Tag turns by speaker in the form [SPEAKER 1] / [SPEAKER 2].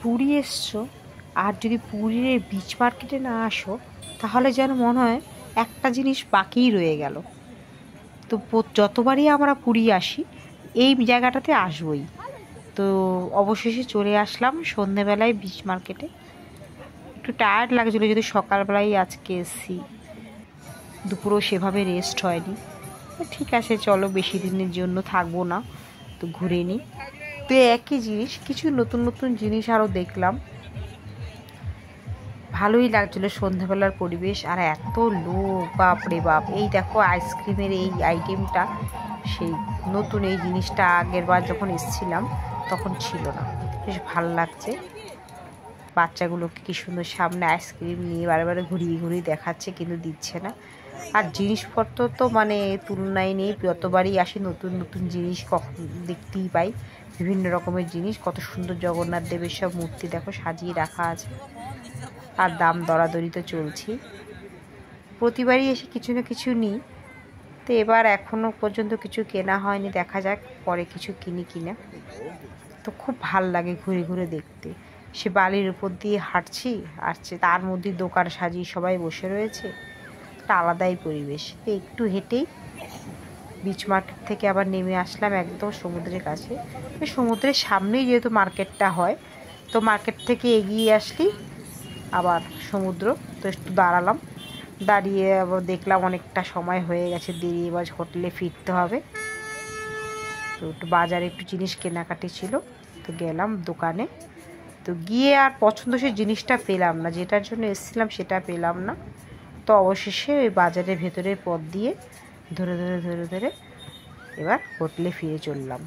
[SPEAKER 1] পুরী এসছো আর যদি পুরীর এই বিচ মার্কেটে না আসো তাহলে যেন মনে হয় একটা জিনিস বাকিই রয়ে গেল। তো যতবারই আমরা পুরী আসি এই জায়গাটাতে আসবই। তো অবশেষে চলে আসলাম সন্ধেবেলায় বিচ মার্কেটে। একটু টায়ার্ড লাগছিলো, যদি সকালবেলায় আজকে এসছি, দুপুরও সেভাবে রেস্ট হয়নি। ঠিক আছে, চলো বেশি দিনের জন্য থাকবো না, তো ঘুরে নিই। তো একই জিনিস, কিছু নতুন নতুন জিনিস আরও দেখলাম, ভালোই লাগছিলো সন্ধ্যাবেলার পরিবেশ। আর এত লোক, বাপরে বাপ! এই দেখো আইসক্রিমের এই আইটেমটা, সেই নতুন এই জিনিসটা আগের বার যখন এসেছিলাম তখন ছিল না, বেশ ভালো লাগছে। বাচ্চাগুলোকে কি সুন্দর সামনে আইসক্রিম নিয়ে বারে বারে ঘুরিয়ে ঘুরিয়ে দেখাচ্ছে, কিন্তু দিচ্ছে না। আর জিনিসপত্র তো মানে তুলনায় নেই, যতবারই আসি নতুন নতুন জিনিস কখন দেখতেই পাই, বিভিন্ন রকমের জিনিস। কত সুন্দর জগন্নাথ দেবের সব মূর্তি দেখো সাজিয়ে রাখা আছে। আর দাম দরাদরি তো চলছেই, প্রতিবারই এসে কিছু না কিছু নিই। তো এবার এখনও পর্যন্ত কিছু কেনা হয়নি, দেখা যাক পরে কিছু কিনি কিনা। তো খুব ভাল লাগে ঘুরে ঘুরে দেখতে। সে বালির উপর দিয়ে হাঁটছি, তার মধ্যে দোকান সাজিয়ে সবাই বসে রয়েছে, একটা আলাদাই পরিবেশ। একটু হেঁটেই বিচ মার্কেট থেকে আবার নেমে আসলাম একদম সমুদ্রের কাছে। সমুদ্রের সামনেই যেহেতু মার্কেটটা হয়, তো মার্কেট থেকে এগিয়ে আসলেই আবার সমুদ্র। তো একটু দাঁড়ালাম, দাঁড়িয়ে আবার দেখলাম অনেকটা সময় হয়ে গেছে, দেরি, এবার হোটেলে ফিরতে হবে। তো একটু বাজারে একটু জিনিস কেনাকাটি ছিল, তো গেলাম দোকানে। তো গিয়ে আর পছন্দসই জিনিসটা পেলাম না, যেটার জন্য এসেছিলাম সেটা পেলাম না। তো অবশেষে ওই বাজারের ভেতরের পথ দিয়ে ধরে ধরে ধরে ধরে এবার হোটেলে ফিরে চললাম।